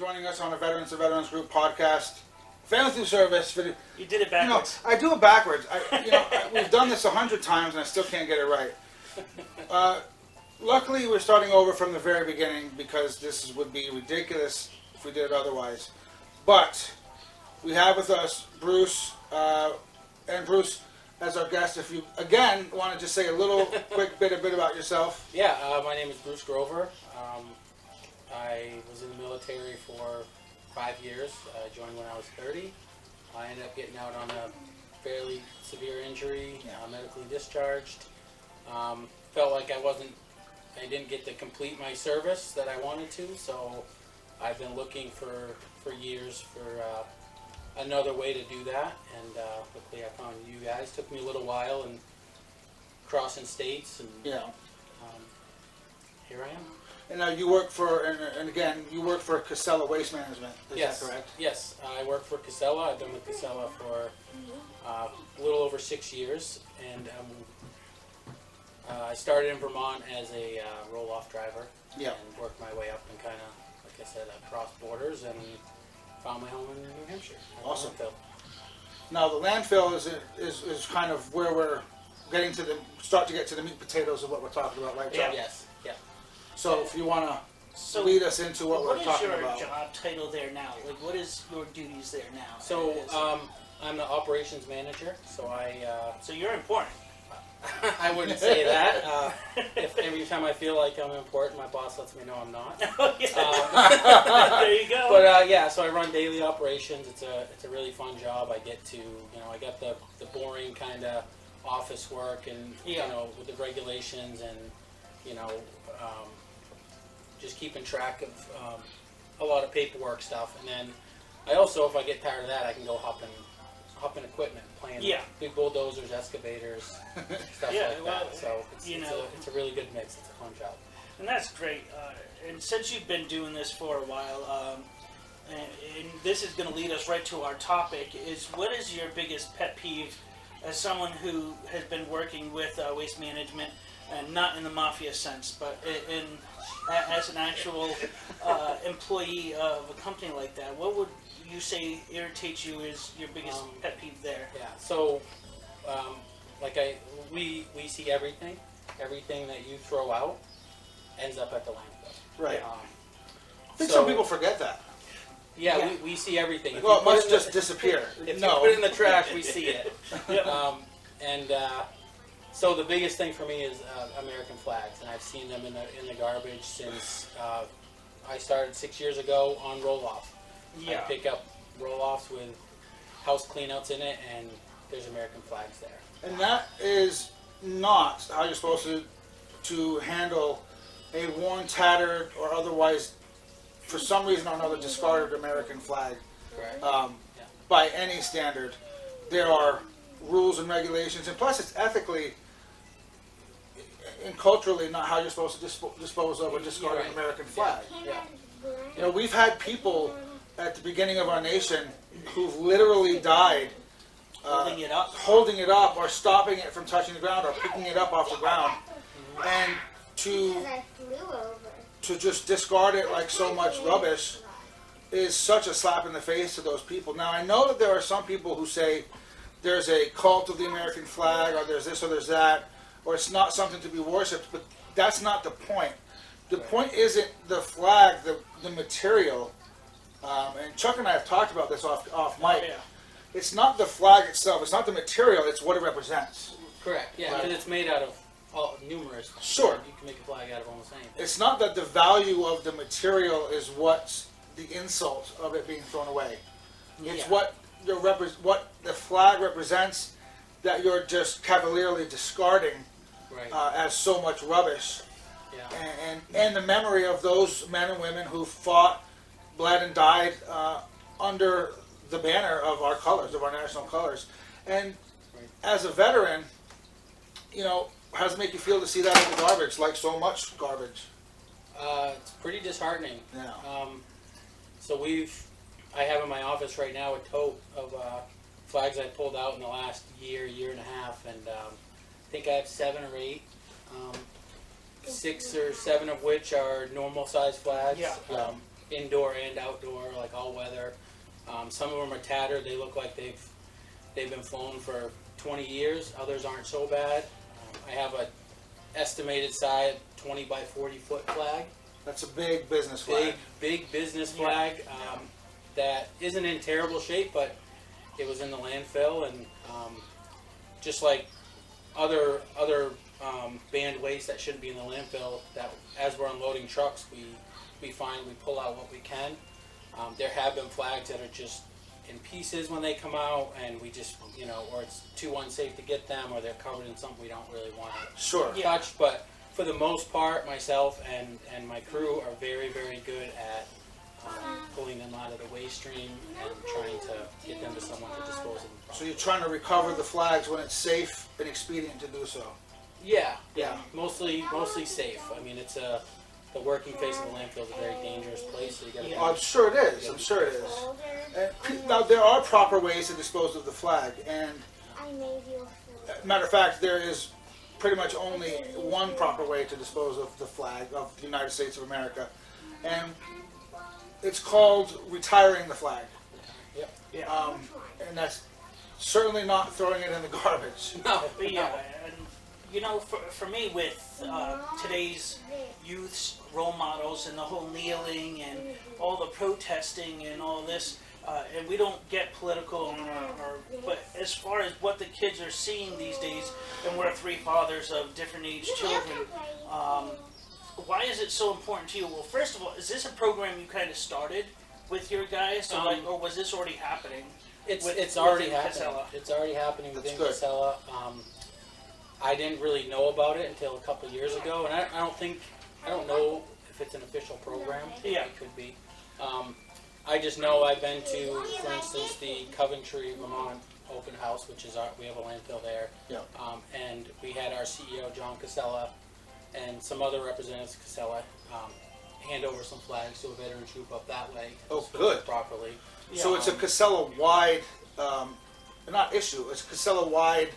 joining us on a Veterans to Veterans Group podcast. Family Through Service. You did it backwards. I do it backwards. We've done this 100 times and I still can't get it right. Luckily, we're starting over from the very beginning because this would be ridiculous if we did it otherwise. But we have with us Bruce, and Bruce, as our guest, if you, again, want to just say a little quick bit about yourself. Yeah, my name is Bruce Grover. I was in the military for 5 years. I joined when I was 30. I ended up getting out on a fairly severe injury, medically discharged. Felt like I didn't get to complete my service that I wanted to, so I've been looking for years for another way to do that, and luckily I found you guys. Took me a little while and crossing states, and here I am. And now you work for, and again, you work for Casella Waste Management, is that correct? Yes, I work for Casella. I've been with Casella for a little over 6 years, and I started in Vermont as a roll-off driver, and worked my way up and kind of, like I said, across borders, and found my home in New Hampshire. Awesome. Landfill. Now the landfill is kind of where we're getting to start to get to the meat and potatoes of what we're talking about, right, John? Yes. Yeah. So if you want to lead us into what we're talking about. What is your job title there now? Like, what is your duties there now? So I'm the operations manager. So so you're important. I wouldn't say that. If every time I feel like I'm important, my boss lets me know I'm not. There you go. But so I run daily operations. It's a really fun job. I get to, I got the boring kind of office work, and with the regulations, and just keeping track of a lot of paperwork stuff. And then I also, if I get tired of that, I can go hop in equipment, playing big bulldozers, excavators, stuff like that. So it's a really good mix. It's a fun job. And that's great. And since you've been doing this for a while, and this is going to lead us right to our topic, is what is your biggest pet peeve as someone who has been working with waste management, and not in the mafia sense, but as an actual employee of a company like that? What would you say irritates you is your biggest pet peeve there? Yeah, so we see everything that you throw out ends up at the landfill. Right. I think some people forget that. Yeah. We see everything. Well, it must just disappear. If you put it in the trash, we see it. So the biggest thing for me is American flags, and I've seen them in the garbage since I started 6 years ago on roll-off. I pick up roll-offs with house cleanouts in it, and there's American flags there. And that is not how you're supposed to handle a worn, tattered, or otherwise, for some reason or another, discarded American flag. Correct. By any standard. There are rules and regulations, and plus it's ethically and culturally not how you're supposed to dispose of or discard an American flag. Yeah. We've had people at the beginning of our nation who've literally died holding it up or stopping it from touching the ground or picking it up off the ground, and to just discard it like so much rubbish is such a slap in the face to those people. Now I know that there are some people who say there's a cult of the American flag, or there's this or there's that, or it's not something to be worshipped, but that's not the point. The point isn't the flag, the material, and Chuck and I have talked about this off mic. It's not the flag itself, it's not the material, it's what it represents. Correct, yeah, because it's made out of numerous things. Sure. You can make a flag out of almost anything. It's not that the value of the material is what's the insult of it being thrown away. It's what the flag represents that you're just cavalierly discarding as so much rubbish. Yeah. And the memory of those men and women who fought, bled, and died under the banner of our colors, of our national colors. And as a veteran, how does it make you feel to see that in the garbage, like so much garbage? It's pretty disheartening. Yeah. So I have in my office right now a tote of flags I pulled out in the last year and a half, and I think I have 7 or 8. 6 or 7 of which are normal size flags. indoor and outdoor, like all weather. Some of them are tattered. They look like they've been flown for 20 years. Others aren't so bad. I have a estimated size 20 by 40 foot flag. That's a big business flag. Big business flag that isn't in terrible shape, but it was in the landfill, and just like other banned waste that shouldn't be in the landfill, that as we're unloading trucks, we find we pull out what we can. There have been flags that are just in pieces when they come out, and we just, or it's too unsafe to get them, or they're covered in something we don't really want to Sure. touch. But for the most part, myself and my crew are very, very good at pulling them out of the waste stream and trying to get them to someone to dispose of them. So you're trying to recover the flags when it's safe and expedient to do so. Yeah, Yeah. mostly safe. I mean, it's the working face of the landfill is a very dangerous place. So you got to. Oh, I'm sure it is. I'm sure it is. And now there are proper ways to dispose of the flag, and matter of fact, there is pretty much only one proper way to dispose of the flag of the United States of America, and it's called retiring the flag. Yep. And that's certainly not throwing it in the garbage. No. But yeah, and for me, with today's youth's role models and the whole kneeling and all the protesting and all this, and we don't get political, but as far as what the kids are seeing these days, and we're three fathers of different age children, why is it so important to you? Well, first of all, is this a program you kind of started with your guys, or was this already happening? It's already within happening. Casella? It's already happening within That's good. Casella. I didn't really know about it until a couple of years ago, and I don't know if it's an official program. Yeah. It could be. I just know I've been to, for instance, the Coventry, Vermont open house, which is we have a landfill there. Yeah. And we had our CEO, John Casella, and some other representatives of Casella hand over some flags to a veteran troop up that way. Oh, dispose good. it properly. So it's a Casella-wide, not issue. It's a Casella-wide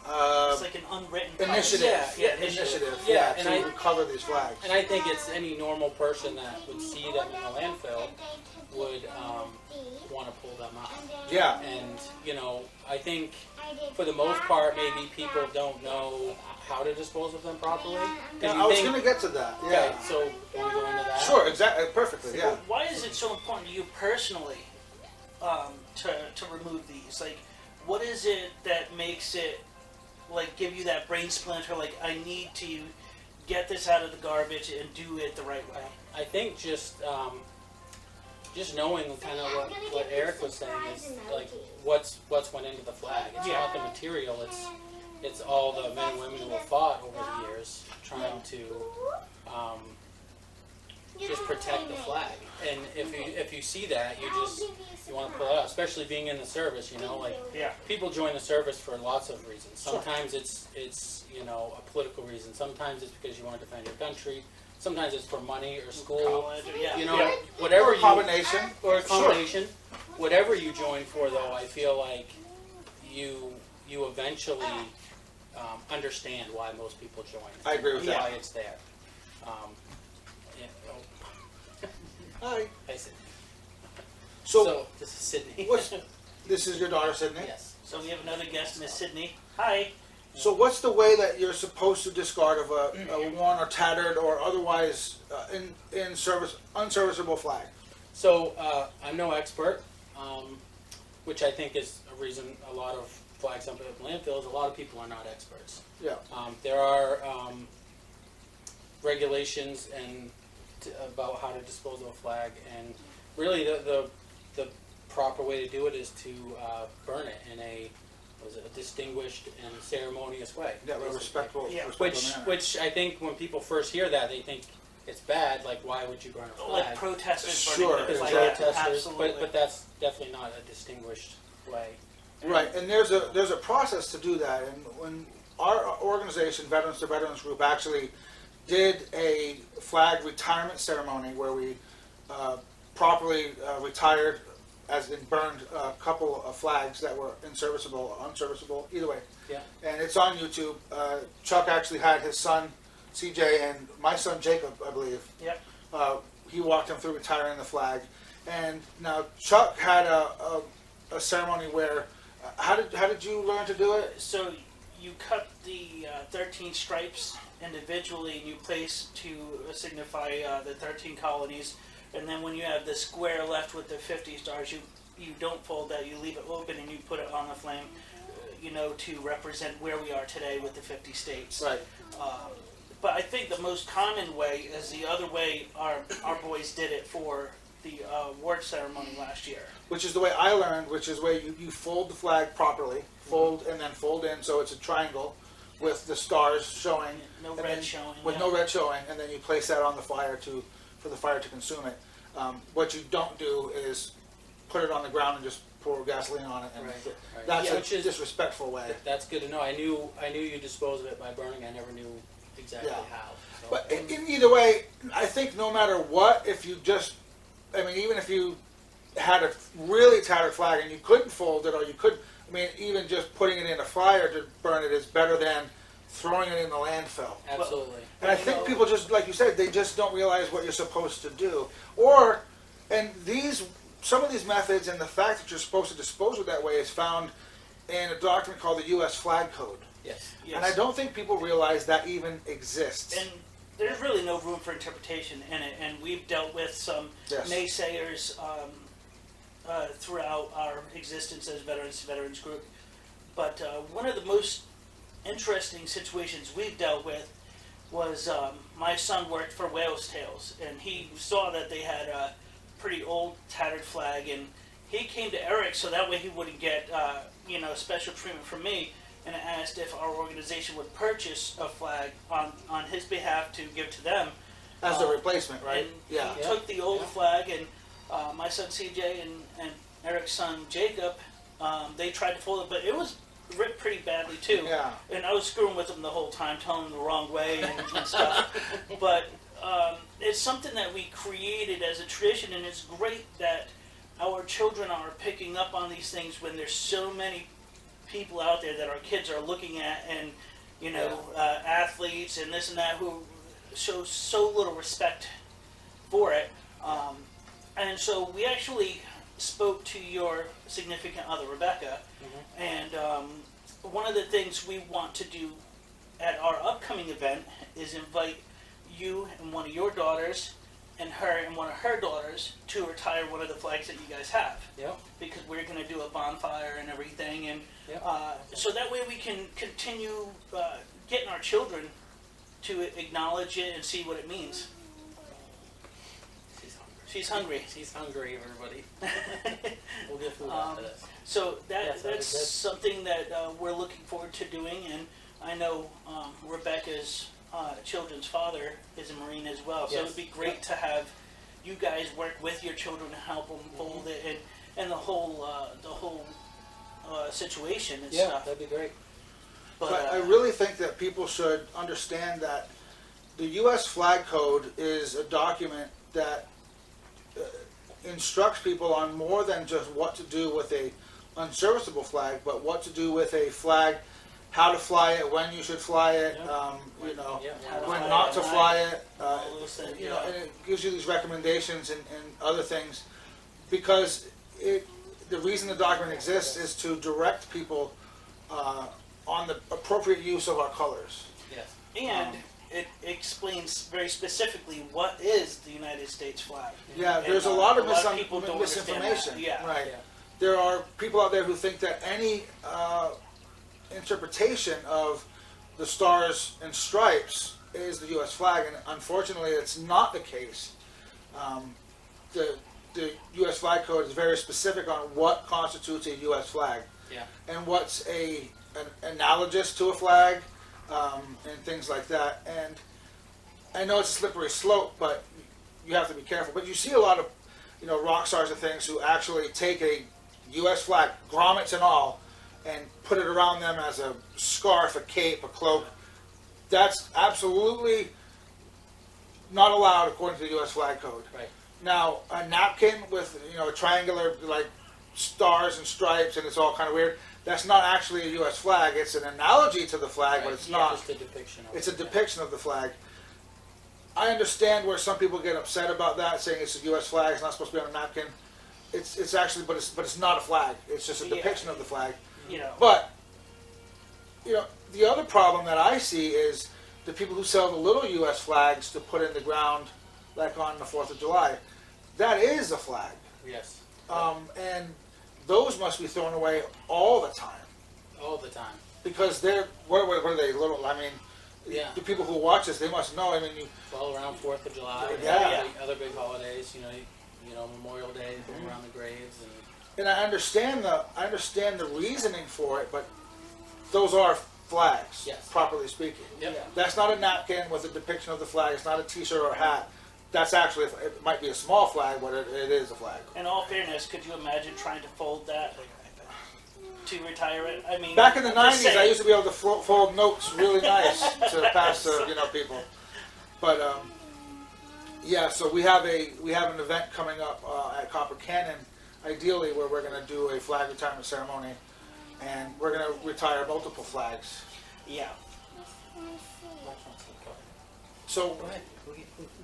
It's like an unwritten initiative. policy. Yeah, initiative. Yeah, to and recover these flags. And I think it's any normal person that would see them in the landfill would want to pull them out. Yeah. And, I think for the most part, maybe people don't know how to dispose of them properly. 'Cause Yeah, you I was think- going to get to that. Okay, Yeah. so can we go into that? Sure. Exactly. Perfectly. Yeah. Why is it so important to you personally to remove these? Like, what is it that makes it give you that brain splinter? Like, I need to get this out of the garbage and do it the right way. I think just knowing kind of what Eric was saying is like what's went into the flag. It's not the material. It's all the men and women who have fought over the years trying to just protect the flag. And if you see that, you want to pull it out. Especially being in the service, Yeah. people join the service for lots of reasons. Sometimes it's a political reason. Sometimes it's because you want to defend your country. Sometimes it's for money or school. College, yeah. Whatever Or a combination. or a combination. Whatever you join for, though, I feel like you eventually understand why most people join. I agree with why that. it's there. Hi. I said. So, So this is Sydney. this is your daughter, Sydney. Yes. So we have another guest, Miss Sydney. Hi. So what's the way that you're supposed to discard of a worn or tattered or otherwise in service unserviceable flag? So I'm no expert, which I think is a reason a lot of flags up at landfills. A lot of people are not experts. Yeah. There are regulations about how to dispose of a flag, and really the proper way to do it is to burn it in a distinguished and ceremonious way. Yeah, but respectful. Yeah. respectful manner. Which I think when people first hear that, they think it's bad. Like, why would you burn a flag? Like protesters Sure, burning Because the it's flag. protesters, Absolutely. but that's definitely not a distinguished way. Right, and there's a process to do that, and when our organization, Veterans to Veterans Group, actually did a flag retirement ceremony where we properly retired, as in burned, a couple of flags that were inserviceable or unserviceable, either way. Yeah. And it's on YouTube. Chuck actually had his son, CJ, and my son, Jacob, I believe, Yep. he walked them through retiring the flag. And now Chuck had a ceremony where, how did you learn to do it? So you cut the 13 stripes individually, and you place to signify the 13 colonies. And then when you have the square left with the 50 stars, you don't fold that. You leave it open and you put it on the flame, to represent where we are today with the 50 states. Right. But I think the most common way is the other way our boys did it for the award ceremony last year. Which is the way I learned, which is where you fold the flag properly, fold and then fold in so it's a triangle with the stars showing. No and red then- showing. With yeah. no red showing, and then you place that on the fire for the fire to consume it. What you don't do is put it on the ground and just pour gasoline on it. And Right, right. That's Yeah, a which is- disrespectful way. That's good to know. I knew you dispose of it by burning. I never knew exactly Yeah. how. So. But in either way, I think no matter what, if you just, even if you had a really tattered flag and you couldn't fold it, or you could, even just putting it in a fire to burn it is better than throwing it in the landfill. Absolutely. And I think people just, like you said, they just don't realize what you're supposed to do. Some of these methods and the fact that you're supposed to dispose of that way is found in a document called the U.S. Flag Code. Yes. Yes. And I don't think people realize that even exists. And there's really no room for interpretation in it, and we've dealt with some Yes. naysayers throughout our existence as veterans group. But one of the most interesting situations we've dealt with was my son worked for Wales Tales, and he saw that they had a pretty old tattered flag, and he came to Eric so that way he wouldn't get special treatment from me, and asked if our organization would purchase a flag on his behalf to give to them. As a replacement, right? And Yeah. he took the old flag, and my son CJ and Eric's son Jacob, they tried to fold it, but it was ripped pretty badly too. Yeah. And I was screwing with them the whole time, telling them the wrong way and stuff. But it's something that we created as a tradition, and it's great that our children are picking up on these things when there's so many people out there that our kids are looking at, and athletes and this and that who show so little respect for it. And so we actually spoke to your significant other, Rebecca, and one of the things we want to do at our upcoming event is invite you and one of your daughters and her and one of her daughters to retire one of the flags that you guys have. Yep. Because we're going to do a bonfire and everything, and Yep. so that way we can continue getting our children to acknowledge it and see what it means. She's hungry. She's hungry. She's hungry, everybody. We'll get food after this. So Yes, that'd be that's good. something that we're looking forward to doing, and I know Rebecca's children's father is a Marine as well, so Yes. it would be great to have you guys work with your children to help them fold it and the whole situation and Yeah, stuff. that'd be great. But I really think that people should understand that the U.S. Flag Code is a document that instructs people on more than just what to do with a unserviceable flag, but what to do with a flag, how to fly it, when you should fly it, Yeah. How to when fly not it to at fly night, it, all those things, and it gives you these recommendations and other things, because the reason the document exists is to direct people on the appropriate use of our colors. Yes. And it explains very specifically what is the United States flag. Yeah, And, there's a lot of people don't understand that. misinformation. Yeah. Right. Yeah. There are people out there who think that any interpretation of the stars and stripes is the U.S. flag, and unfortunately, it's not the case. The U.S. Flag Code is very specific on what constitutes a U.S. flag Yeah. and what's an analogous to a flag, and things like that. And I know it's a slippery slope, but you have to be careful. But you see a lot of, rock stars and things who actually take a U.S. flag, grommets and all, and put it around them as a scarf, a cape, a cloak. That's absolutely not allowed according to the U.S. Flag Code. Right. Now, a napkin with, a triangular, like, stars and stripes, and it's all kind of weird, that's not actually a U.S. flag. It's an analogy to the flag, but Right. it's not. Just a depiction of It's it. a depiction of the flag. I understand where some people get upset about that, saying it's a U.S. flag, it's not supposed to be on a napkin. It's actually, but it's not a flag. It's just a Yeah. depiction of the flag. You know. But the other problem that I see is the people who sell the little U.S. flags to put in the ground, like on the 4th of July. That is a flag, Yes. and those must be thrown away all the time All the time. because they're what are they little? I mean, Yeah. the people who watch this, they must know. I mean, It's all around 4th of July. and Yeah. Other big holidays. Memorial Day, going around the graves and. and I understand the reasoning for it, but those are flags, Yes. properly speaking. Yep. Yeah. That's not a napkin with a depiction of the flag. It's not a T-shirt or a hat. That's actually, it might be a small flag, but it is a flag. In all fairness, could you imagine trying to fold that to retire it? I mean, Back in the I'm just 90s, I saying. used to be able to fold notes really nice to pass to people. But yeah, so we have an event coming up at Copper Canyon, ideally where we're going to do a flag retirement ceremony, and we're going to retire multiple flags. Yeah. So,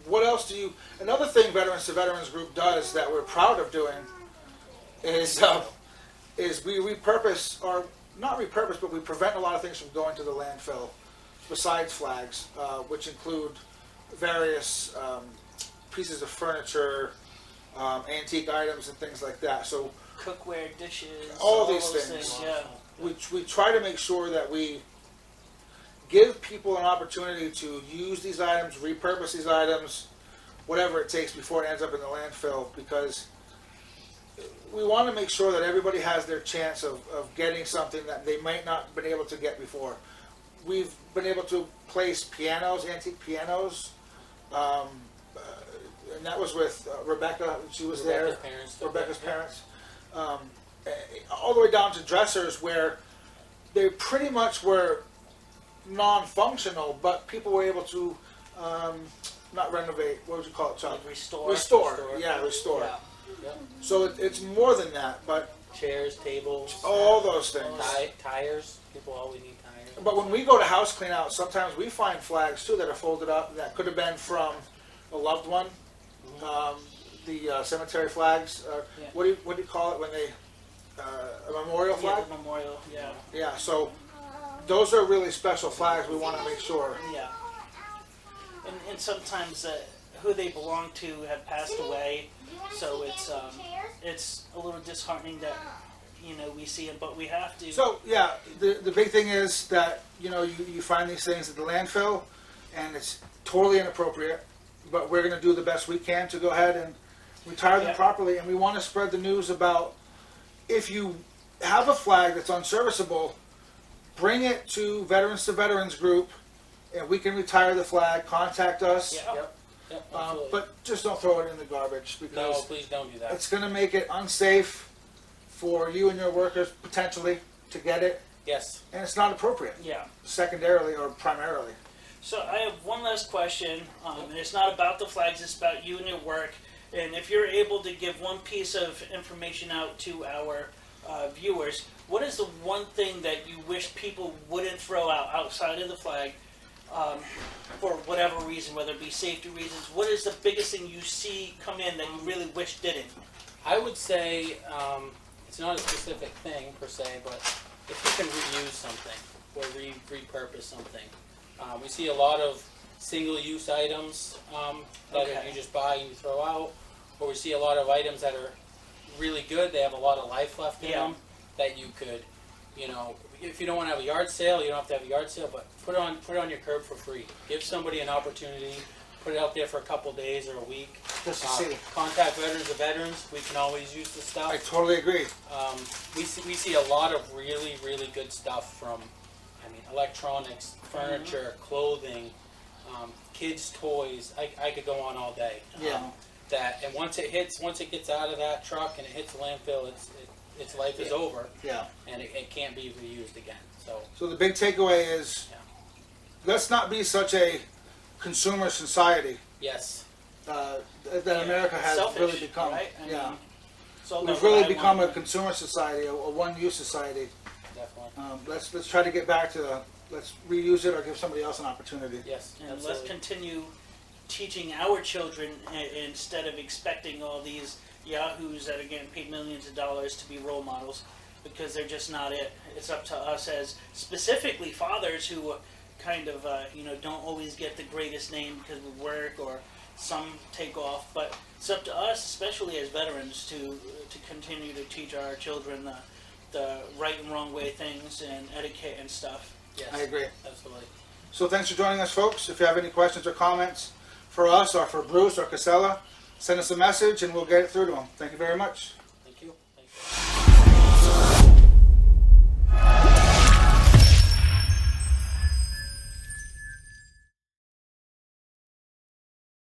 what else do you? Another thing Veterans to Veterans Group does that we're proud of doing is we repurpose, or not repurpose, but we prevent a lot of things from going to the landfill, besides flags, which include various pieces of furniture, antique items, and things like that. So Cookware, dishes, all these those things. Yeah. we try to make sure that we give people an opportunity to use these items, repurpose these items, whatever it takes before it ends up in the landfill, because we want to make sure that everybody has their chance of getting something that they might not have been able to get before. We've been able to place pianos, antique pianos, and that was with Rebecca. She was Rebecca's there. parents. Rebecca's parents. All the way down to dressers where they pretty much were non-functional, but people were able to not renovate. What would you call it, Chuck? Like restore. Restore. Yeah, restore. Yeah. Yep. So it's more than that, but Chairs, tables. all those things. Tires. People always need tires. But when we go to house clean out, sometimes we find flags too that are folded up that could have been from a loved one. The cemetery flags. Yeah. What do you call it when they a memorial Yeah, flag? the memorial. Yeah. Yeah. So those are really special flags. We want to make sure. Yeah. And sometimes who they belong to have passed away, so it's a little disheartening that we see them, but we have to. So yeah, the big thing is that you find these things at the landfill, and it's totally inappropriate. But we're going to do the best we can to go ahead and retire them Yeah. properly, and we want to spread the news about if you have a flag that's unserviceable, bring it to Veterans Group, and we can retire the flag. Contact us, Yeah. Yep. Absolutely. but just don't throw it in the garbage no, because please don't do that. it's going to make it unsafe for you and your workers potentially to get it, Yes. and it's not appropriate, Yeah. secondarily or primarily. So I have one last question, and it's not about the flags, it's about you and your work. And if you're able to give one piece of information out to our viewers, what is the one thing that you wish people wouldn't throw out outside of the flag for whatever reason, whether it be safety reasons? What is the biggest thing you see come in that you really wish didn't? I would say it's not a specific thing per se, but if you can reuse something or repurpose something. We see a lot of single-use items that Okay. you just buy and you throw out, or we see a lot of items that are really good. They have a lot of life left in Yeah. them that you could, if you don't want to have a yard sale, you don't have to have a yard sale, but put it on your curb for free. Give somebody an opportunity. Put it out there for a couple days or a week. Just to see. Contact Veterans of Veterans. We can always use the stuff. I totally agree. We see a lot of really, really good stuff from, electronics, furniture, clothing, kids' toys. I could go on all day. Yeah. And once it gets out of that truck and it hits the landfill, its life is over, Yeah. and it can't be reused again. So the big takeaway is, Yeah. let's not be such a consumer society Yes, that America has Selfish, really become. right? I Yeah. mean, so We've that's really what I become a want. consumer society, a one-use society. definitely. Let's try to get back to let's reuse it or give somebody else an opportunity. Yes, And let's absolutely. continue teaching our children instead of expecting all these yahoos that are getting paid millions of dollars to be role models, because they're just not it. It's up to us as specifically fathers who kind of don't always get the greatest name because of work, or some take off, but it's up to us, especially as veterans, to continue to teach our children the right and wrong way things and etiquette and stuff. Yes, I agree. absolutely. So thanks for joining us, folks. If you have any questions or comments for us or for Bruce or Casella, send us a message and we'll get it through to them. Thank you very much. Thank you. Thank you.